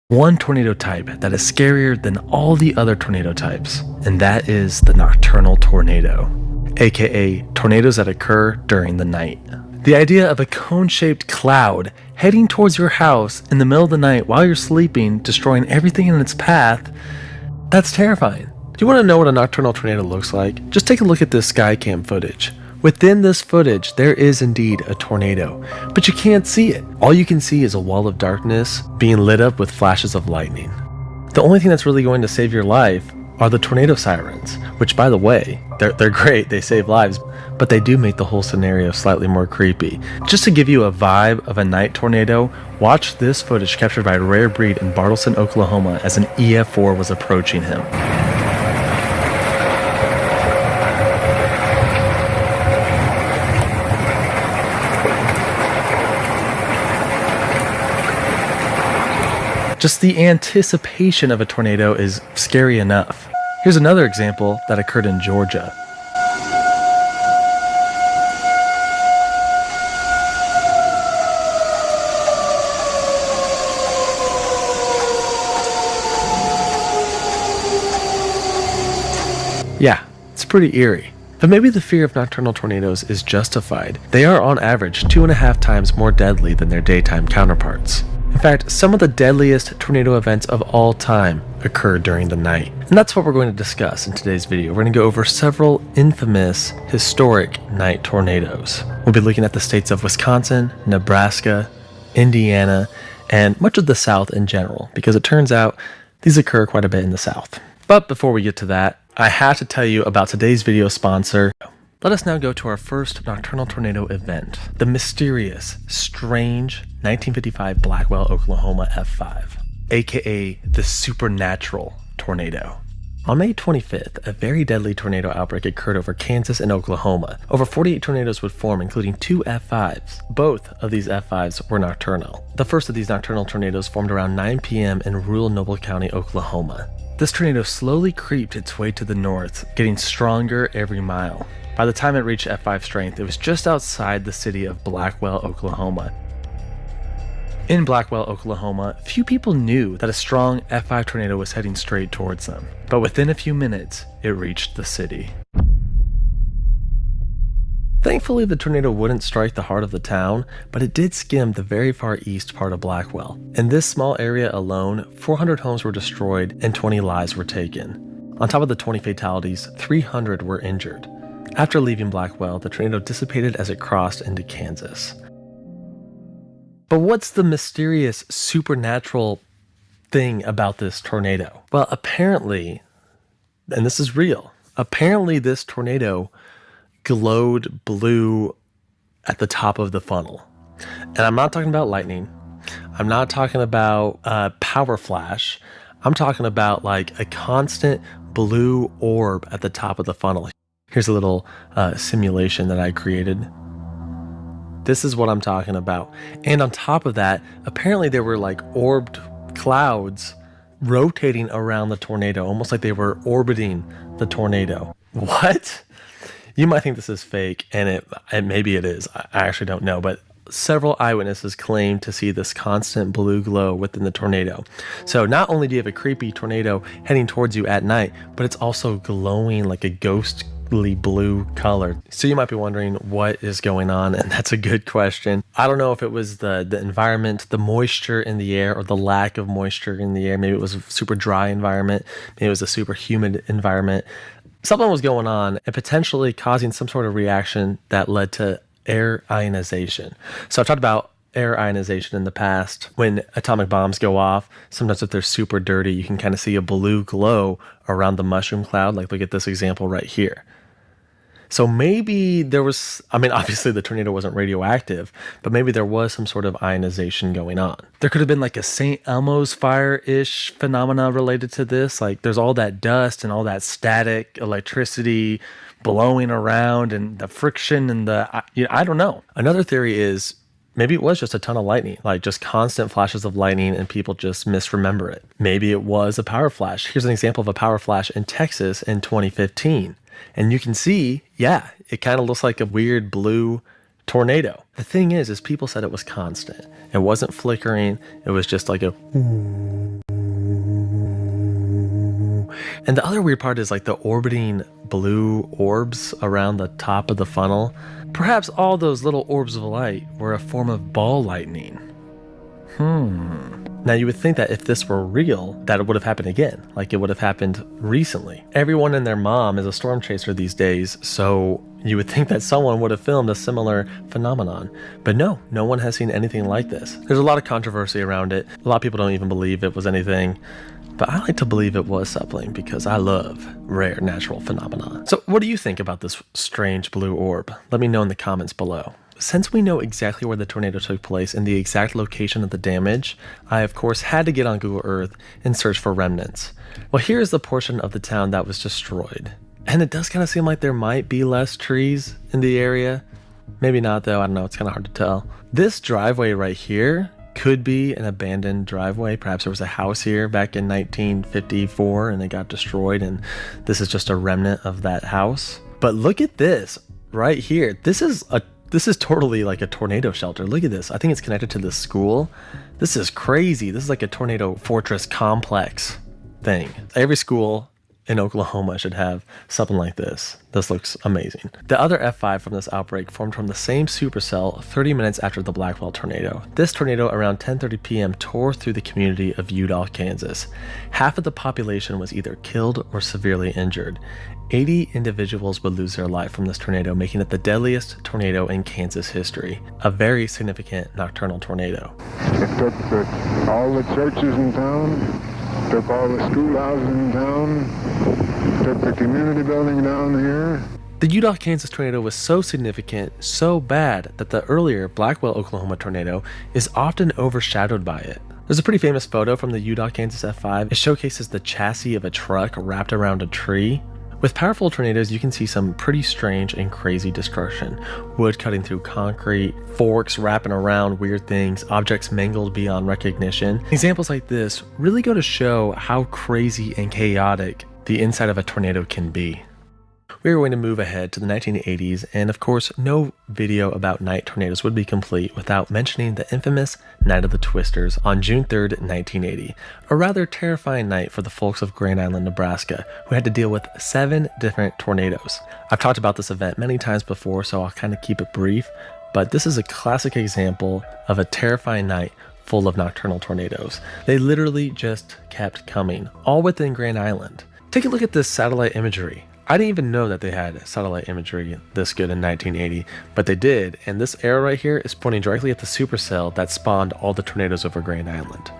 one tornado type that is scarier than all the other tornado types, and that is the nocturnal tornado, aka tornadoes that occur during the night. The idea of a cone-shaped cloud heading towards your house in the middle of the night while you're sleeping, destroying everything in its path, that's terrifying. Do you want to know what a nocturnal tornado looks like? Just take a look at this skycam footage. Within this footage, there is indeed a tornado, but you can't see it. All you can see is a wall of darkness being lit up with flashes of lightning. The only thing that's really going to save your life are the tornado sirens, which, by the way, they're great, they save lives, but they do make the whole scenario slightly more creepy. Just to give you a vibe of a night tornado, watch this footage captured by a rare breed in Bartleson, Oklahoma as an EF4 was approaching him. Just the anticipation of a tornado is scary enough. Here's another example that occurred in Georgia. Yeah, it's pretty eerie. But maybe the fear of nocturnal tornadoes is justified. They are on average 2.5 times more deadly than their daytime counterparts. In fact, some of the deadliest tornado events of all time occur during the night. And that's what we're going to discuss in today's video. We're going to go over several infamous, historic night tornadoes. We'll be looking at the states of Wisconsin, Nebraska, Indiana, and much of the South in general, because it turns out these occur quite a bit in the South. But before we get to that, I have to tell you about today's video sponsor. Let us now go to our first nocturnal tornado event, the mysterious, strange 1955 Blackwell, Oklahoma F5, aka the supernatural tornado. On May 25th, a very deadly tornado outbreak occurred over Kansas and Oklahoma. Over 48 tornadoes would form, including 2 F5s. Both of these F5s were nocturnal. The first of these nocturnal tornadoes formed around 9 p.m. in rural Noble County, Oklahoma. This tornado slowly creeped its way to the north, getting stronger every mile. By the time it reached F5 strength, it was just outside the city of Blackwell, Oklahoma. In Blackwell, Oklahoma, few people knew that a strong F5 tornado was heading straight towards them. But within a few minutes, it reached the city. Thankfully, the tornado wouldn't strike the heart of the town, but it did skim the very far east part of Blackwell. In this small area alone, 400 homes were destroyed and 20 lives were taken. On top of the 20 fatalities, 300 were injured. After leaving Blackwell, the tornado dissipated as it crossed into Kansas. But what's the mysterious, supernatural thing about this tornado? Well, apparently, and this is real, apparently this tornado glowed blue at the top of the funnel. And I'm not talking about lightning. I'm not talking about power flash. I'm talking about like a constant blue orb at the top of the funnel. Here's a little simulation that I created. This is what I'm talking about. And on top of that, apparently there were like orbed clouds rotating around the tornado, almost like they were orbiting the tornado. What? You might think this is fake, and maybe it is. I actually don't know, but several eyewitnesses claim to see this constant blue glow within the tornado. So not only do you have a creepy tornado heading towards you at night, but it's also glowing like a ghostly blue color. So you might be wondering what is going on, and that's a good question. I don't know if it was the environment, the moisture in the air, or the lack of moisture in the air. Maybe it was a super dry environment. Maybe it was a super humid environment. Something was going on and potentially causing some sort of reaction that led to air ionization. So I've talked about air ionization in the past. When atomic bombs go off, sometimes if they're super dirty, you can kind of see a blue glow around the mushroom cloud. Like look at this example right here. So maybe there was, obviously the tornado wasn't radioactive, but maybe there was some sort of ionization going on. There could have been like a St. Elmo's fire-ish phenomena related to this. Like there's all that dust and all that static electricity blowing around and the friction and I don't know. Another theory is maybe it was just a ton of lightning, like just constant flashes of lightning and people just misremember it. Maybe it was a power flash. Here's an example of a power flash in Texas in 2015. And you can see, yeah, it kind of looks like a weird blue tornado. The thing is people said it was constant. It wasn't flickering. It was just like a... And the other weird part is like the orbiting blue orbs around the top of the funnel. Perhaps all those little orbs of light were a form of ball lightning. Now you would think that if this were real, that it would have happened again, like it would have happened recently. Everyone and their mom is a storm chaser these days, so you would think that someone would have filmed a similar phenomenon. But no one has seen anything like this. There's a lot of controversy around it. A lot of people don't even believe it was anything. But I like to believe it was something because I love rare natural phenomena. So what do you think about this strange blue orb? Let me know in the comments below. Since we know exactly where the tornado took place and the exact location of the damage, I of course had to get on Google Earth and search for remnants. Well, here's the portion of the town that was destroyed. And it does kind of seem like there might be less trees in the area. Maybe not though, I don't know, it's kind of hard to tell. This driveway right here could be an abandoned driveway. Perhaps there was a house here back in 1954 and it got destroyed and this is just a remnant of that house. But look at this right here. This is totally like a tornado shelter. Look at this. I think it's connected to this school. This is crazy. This is like a tornado fortress complex thing. Every school in Oklahoma should have something like this. This looks amazing. The other F5 from this outbreak formed from the same supercell 30 minutes after the Blackwell tornado. This tornado around 10:30 p.m. tore through the community of Udall, Kansas. Half of the population was either killed or severely injured. 80 individuals would lose their life from this tornado, making it the deadliest tornado in Kansas history. A very significant nocturnal tornado. It took all the churches in town, took all the schoolhouses in town, took the community building down here. The Udall, Kansas tornado was so significant, so bad, that the earlier Blackwell, Oklahoma tornado is often overshadowed by it. There's a pretty famous photo from the Udall, Kansas F5. It showcases the chassis of a truck wrapped around a tree. With powerful tornadoes, you can see some pretty strange and crazy destruction. Wood cutting through concrete, forks wrapping around weird things, objects mangled beyond recognition. Examples like this really go to show how crazy and chaotic the inside of a tornado can be. We are going to move ahead to the 1980s, and of course, no video about night tornadoes would be complete without mentioning the infamous Night of the Twisters on June 3rd, 1980. A rather terrifying night for the folks of Grand Island, Nebraska, who had to deal with 7 different tornadoes. I've talked about this event many times before, so I'll kind of keep it brief, but this is a classic example of a terrifying night full of nocturnal tornadoes. They literally just kept coming, all within Grand Island. Take a look at this satellite imagery. I didn't even know that they had satellite imagery this good in 1980, but they did, and this arrow right here is pointing directly at the supercell that spawned all the tornadoes over Grand Island.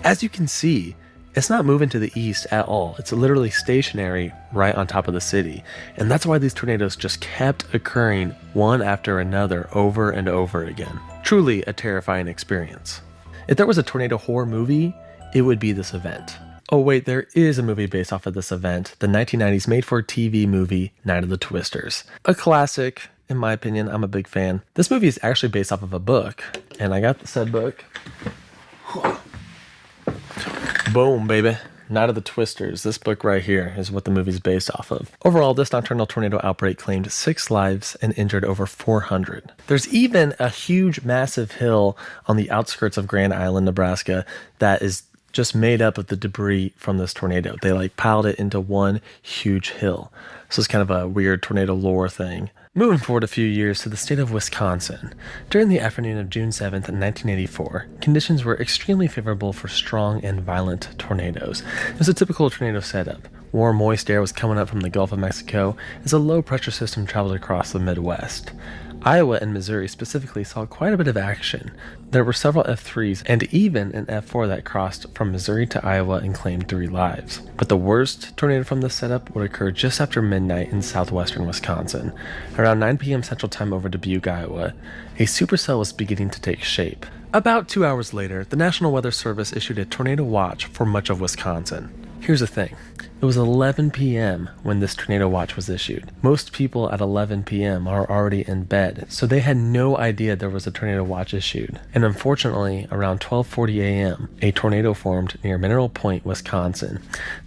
As you can see, it's not moving to the east at all. It's literally stationary right on top of the city, and that's why these tornadoes just kept occurring one after another over and over again. Truly a terrifying experience. If there was a tornado horror movie, it would be this event. Oh wait, there is a movie based off of this event, the 1990s made-for-TV movie, Night of the Twisters. A classic, in my opinion. I'm a big fan. This movie is actually based off of a book, and I got the said book. Boom, baby. Night of the Twisters. This book right here is what the movie's based off of. Overall, this nocturnal tornado outbreak claimed 6 lives and injured over 400. There's even a huge, massive hill on the outskirts of Grand Island, Nebraska that is just made up of the debris from this tornado. They like piled it into one huge hill. So it's kind of a weird tornado lore thing. Moving forward a few years to the state of Wisconsin. During the afternoon of June 7th, 1984, conditions were extremely favorable for strong and violent tornadoes. It was a typical tornado setup. Warm, moist air was coming up from the Gulf of Mexico as a low pressure system traveled across the Midwest. Iowa and Missouri specifically saw quite a bit of action. There were several F3s and even an F4 that crossed from Missouri to Iowa and claimed 3 lives. But the worst tornado from this setup would occur just after midnight in southwestern Wisconsin. Around 9 p.m. Central Time over Dubuque, Iowa, a supercell was beginning to take shape. About 2 hours later, the National Weather Service issued a tornado watch for much of Wisconsin. Here's the thing. It was 11 p.m. when this tornado watch was issued. Most people at 11 p.m. are already in bed, so they had no idea there was a tornado watch issued. And unfortunately, around 12:40 a.m., a tornado formed near Mineral Point, Wisconsin.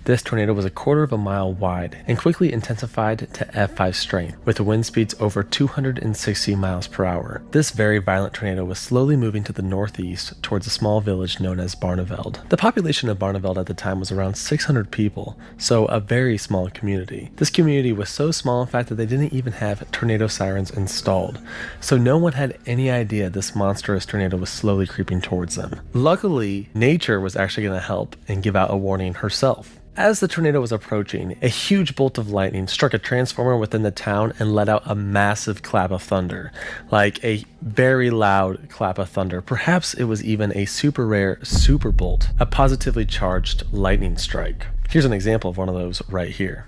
This tornado was a quarter of a mile wide and quickly intensified to F5 strength, with wind speeds over 260 miles per hour. This very violent tornado was slowly moving to the northeast towards a small village known as Barneveld. The population of Barneveld at the time was around 600 people, so a very small community. This community was so small, in fact, that they didn't even have tornado sirens installed, so no one had any idea this monstrous tornado was slowly creeping towards them. Luckily, nature was actually going to help and give out a warning herself. As the tornado was approaching, a huge bolt of lightning struck a transformer within the town and let out a massive clap of thunder, like a very loud clap of thunder. Perhaps it was even a super rare super bolt, a positively charged lightning strike. Here's an example of one of those right here.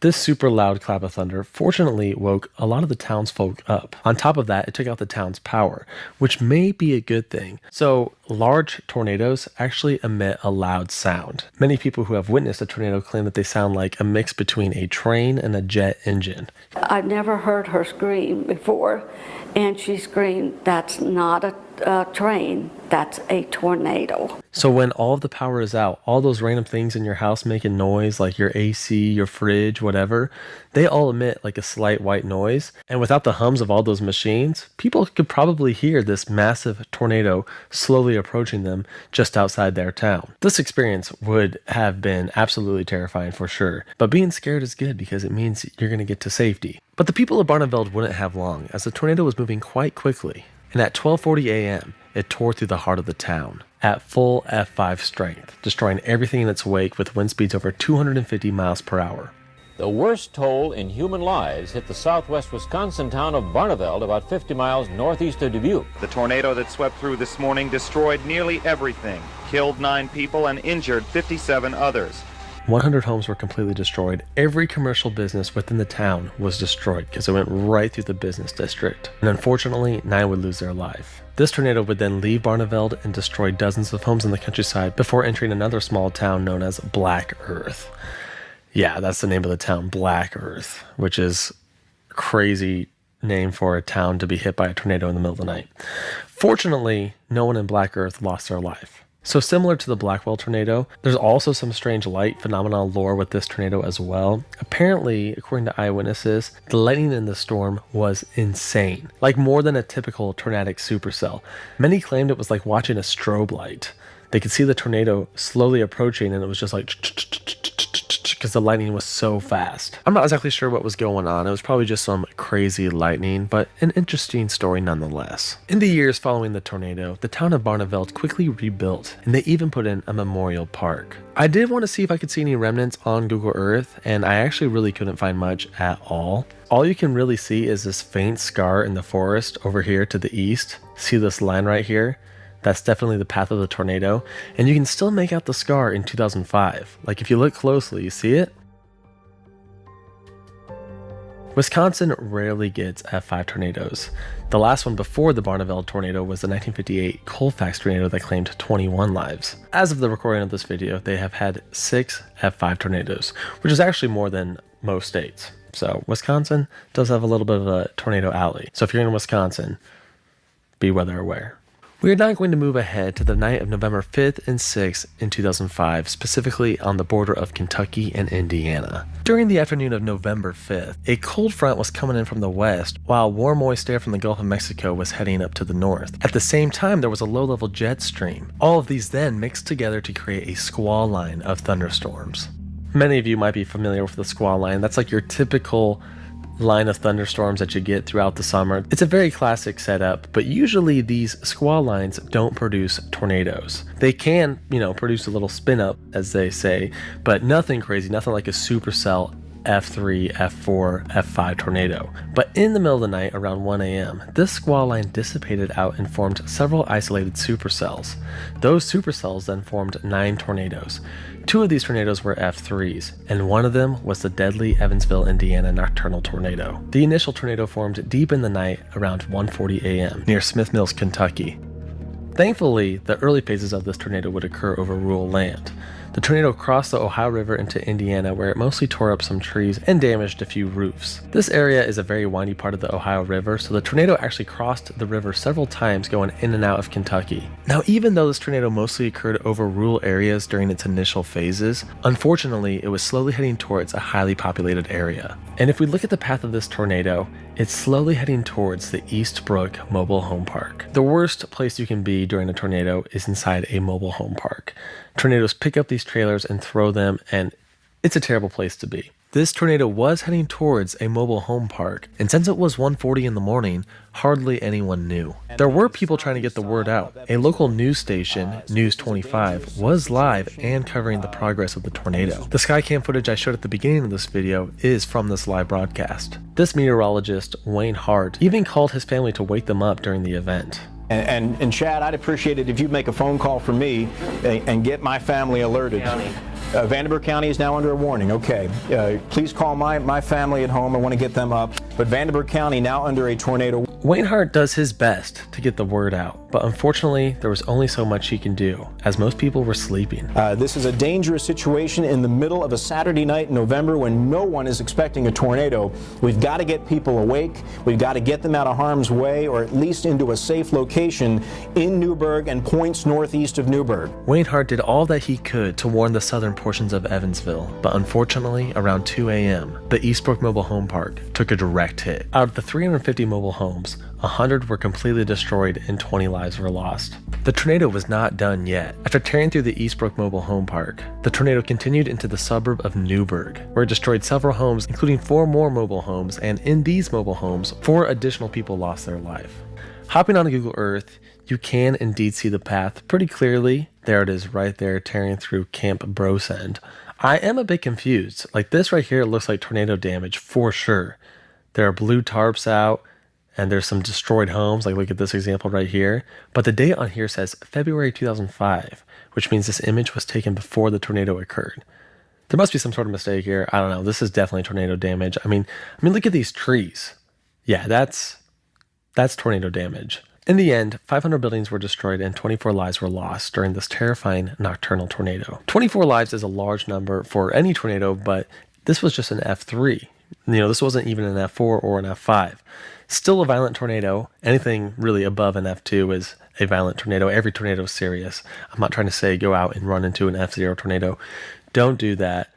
This super loud clap of thunder fortunately woke a lot of the townsfolk up. On top of that, it took out the town's power, which may be a good thing. So large tornadoes actually emit a loud sound. Many people who have witnessed a tornado claim that they sound like a mix between a train and a jet engine. I've never heard her scream before, and she screamed, "That's not a train, that's a tornado." So when all of the power is out, all those random things in your house making noise, like your AC, your fridge, whatever, they all emit like a slight white noise. And without the hums of all those machines, people could probably hear this massive tornado slowly approaching them just outside their town. This experience would have been absolutely terrifying for sure, but being scared is good because it means you're going to get to safety. But the people of Barneveld wouldn't have long, as the tornado was moving quite quickly. And at 12:40 a.m., it tore through the heart of the town at full F5 strength, destroying everything in its wake with wind speeds over 250 miles per hour. The worst toll in human lives hit the southwest Wisconsin town of Barneveld, about 50 miles northeast of Dubuque. The tornado that swept through this morning destroyed nearly everything, killed 9 people and injured 57 others. 100 homes were completely destroyed. Every commercial business within the town was destroyed because it went right through the business district. And unfortunately, 9 would lose their life. This tornado would then leave Barneveld and destroy dozens of homes in the countryside before entering another small town known as Black Earth. Yeah, that's the name of the town, Black Earth, which is a crazy name for a town to be hit by a tornado in the middle of the night. Fortunately, no one in Black Earth lost their life. So similar to the Blackwell tornado, there's also some strange light phenomenon lore with this tornado as well. Apparently, according to eyewitnesses, the lightning in the storm was insane, like more than a typical tornadic supercell. Many claimed it was like watching a strobe light. They could see the tornado slowly approaching and it was just like because the lightning was so fast. I'm not exactly sure what was going on. It was probably just some crazy lightning, but an interesting story nonetheless. In the years following the tornado, the town of Barneveld quickly rebuilt, and they even put in a memorial park. I did want to see if I could see any remnants on Google Earth, and I actually really couldn't find much at all. All you can really see is this faint scar in the forest over here to the east. See this line right here? That's definitely the path of the tornado, and you can still make out the scar in 2005. Like if you look closely, you see it? Wisconsin rarely gets F5 tornadoes. The last one before the Barneveld tornado was the 1958 Colfax tornado that claimed 21 lives. As of the recording of this video, they have had 6 F5 tornadoes, which is actually more than most states. So Wisconsin does have a little bit of a tornado alley. So if you're in Wisconsin, be weather aware. We are now going to move ahead to the night of November 5th and 6th in 2005, specifically on the border of Kentucky and Indiana. During the afternoon of November 5th, a cold front was coming in from the west, while warm moist air from the Gulf of Mexico was heading up to the north. At the same time, there was a low-level jet stream. All of these then mixed together to create a squall line of thunderstorms. Many of you might be familiar with the squall line. That's like your typical line of thunderstorms that you get throughout the summer. It's a very classic setup, but usually these squall lines don't produce tornadoes. They can, produce a little spin up, as they say, but nothing crazy, nothing like a supercell F3, F4, F5 tornado. But in the middle of the night around 1 a.m., this squall line dissipated out and formed several isolated supercells. Those supercells then formed 9 tornadoes. 2 of these tornadoes were F3s, and one of them was the deadly Evansville, Indiana nocturnal tornado. The initial tornado formed deep in the night around 1:40 a.m. near Smith Mills, Kentucky. Thankfully, the early phases of this tornado would occur over rural land. The tornado crossed the Ohio River into Indiana, where it mostly tore up some trees and damaged a few roofs. This area is a very windy part of the Ohio River, so the tornado actually crossed the river several times going in and out of Kentucky. Now, even though this tornado mostly occurred over rural areas during its initial phases, unfortunately, it was slowly heading towards a highly populated area. And if we look at the path of this tornado, it's slowly heading towards the Eastbrook Mobile Home Park. The worst place you can be during a tornado is inside a mobile home park. Tornadoes pick up these trailers and throw them, and it's a terrible place to be. This tornado was heading towards a mobile home park, and since it was 1:40 in the morning, hardly anyone knew. There were people trying to get the word out. A local news station, News 25, was live and covering the progress of the tornado. The skycam footage I showed at the beginning of this video is from this live broadcast. This meteorologist, Wayne Hart, even called his family to wake them up during the event. And Chad, I'd appreciate it if you'd make a phone call for me and get my family alerted. Vanderburgh County is now under a warning. Okay, please call my family at home. I want to get them up. But Vanderburgh County now under a tornado. Wayne Hart does his best to get the word out, but unfortunately, there was only so much he can do, as most people were sleeping. This is a dangerous situation in the middle of a Saturday night in November when no one is expecting a tornado. We've got to get people awake. We've got to get them out of harm's way, or at least into a safe location in Newburgh and points northeast of Newburgh. Wayne Hart did all that he could to warn the southern portions of Evansville, but unfortunately, around 2 a.m., the Eastbrook Mobile Home Park took a direct hit. Out of the 350 mobile homes, 100 were completely destroyed and 20 lives were lost. The tornado was not done yet. After tearing through the Eastbrook Mobile Home Park, the tornado continued into the suburb of Newburgh, where it destroyed several homes, including 4 more mobile homes, and in these mobile homes, 4 additional people lost their life. Hopping on Google Earth, you can indeed see the path pretty clearly. There it is right there, tearing through Camp Brosend. I am a bit confused. Like, this right here looks like tornado damage for sure. There are blue tarps out, and there's some destroyed homes. Like, look at this example right here. But the date on here says February 2005, which means this image was taken before the tornado occurred. There must be some sort of mistake here. I don't know. This is definitely tornado damage. I mean, look at these trees. Yeah, that's tornado damage. In the end, 500 buildings were destroyed and 24 lives were lost during this terrifying nocturnal tornado. 24 lives is a large number for any tornado, but this was just an F3. This wasn't even an F4 or an F5. Still a violent tornado. Anything really above an F2 is a violent tornado. Every tornado is serious. I'm not trying to say go out and run into an F0 tornado. Don't do that.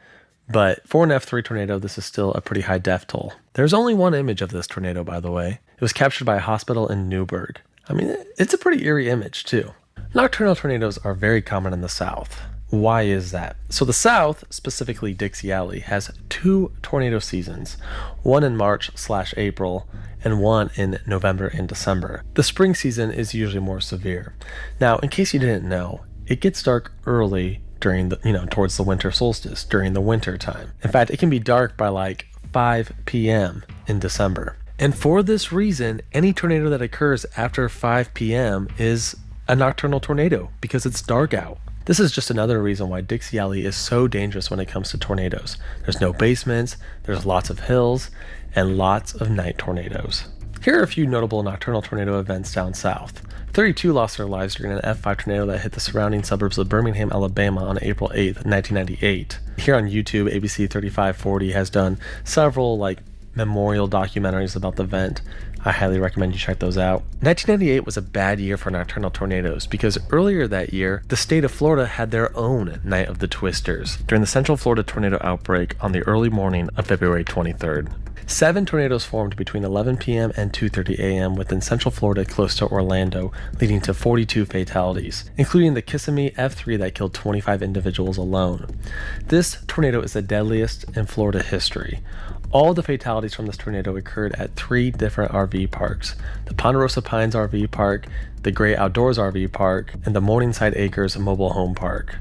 But for an F3 tornado, this is still a pretty high death toll. There's only one image of this tornado, by the way. It was captured by a hospital in Newburgh. It's a pretty eerie image, too. Nocturnal tornadoes are very common in the South. Why is that? So the South, specifically Dixie Alley, has 2 tornado seasons, one in March/April and one in November and December. The spring season is usually more severe. Now, in case you didn't know, it gets dark early during towards the winter solstice, during the winter time. In fact, it can be dark by like 5 p.m. in December. And for this reason, any tornado that occurs after 5 p.m. is a nocturnal tornado because it's dark out. This is just another reason why Dixie Alley is so dangerous when it comes to tornadoes. There's no basements, there's lots of hills, and lots of night tornadoes. Here are a few notable nocturnal tornado events down south. 32 lost their lives during an F5 tornado that hit the surrounding suburbs of Birmingham, Alabama on April 8th, 1998. Here on YouTube, ABC 3540 has done several memorial documentaries about the event. I highly recommend you check those out. 1998 was a bad year for nocturnal tornadoes because earlier that year, the state of Florida had their own Night of the Twisters during the Central Florida tornado outbreak on the early morning of February 23rd. 7 tornadoes formed between 11 p.m. and 2:30 a.m. within Central Florida close to Orlando, leading to 42 fatalities, including the Kissimmee F3 that killed 25 individuals alone. This tornado is the deadliest in Florida history. All the fatalities from this tornado occurred at 3 different RV parks: the Ponderosa Pines RV Park, the Great Outdoors RV Park, and the Morningside Acres Mobile Home Park.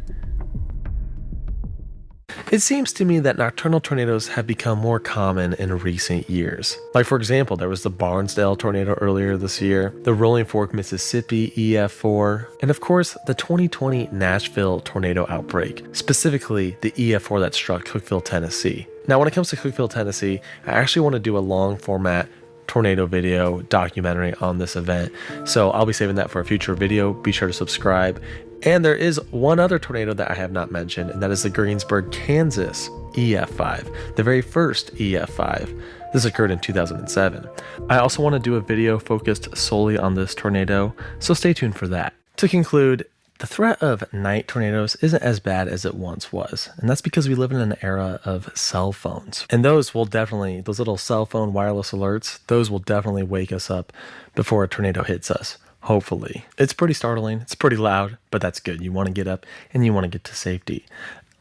It seems to me that nocturnal tornadoes have become more common in recent years. Like for example, there was the Barnesdale tornado earlier this year, the Rolling Fork, Mississippi EF4, and of course the 2020 Nashville tornado outbreak, specifically the EF4 that struck Cookeville, Tennessee. Now when it comes to Cookeville, Tennessee, I actually want to do a long format tornado video documentary on this event, so I'll be saving that for a future video. Be sure to subscribe. And there is one other tornado that I have not mentioned, and that is the Greensburg, Kansas EF5, the very first EF5. This occurred in 2007. I also want to do a video focused solely on this tornado, so stay tuned for that. To conclude, the threat of night tornadoes isn't as bad as it once was, and that's because we live in an era of cell phones. And those little cell phone wireless alerts, those will definitely wake us up before a tornado hits us. Hopefully. It's pretty startling, it's pretty loud, but that's good. You want to get up and you want to get to safety.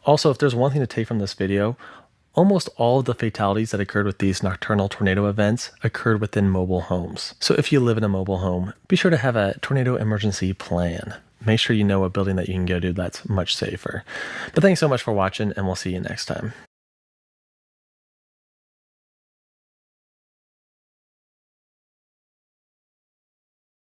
Also, if there's one thing to take from this video, almost all of the fatalities that occurred with these nocturnal tornado events occurred within mobile homes. So if you live in a mobile home, be sure to have a tornado emergency plan. Make sure you know a building that you can go to that's much safer. But thanks so much for watching, and we'll see you next time.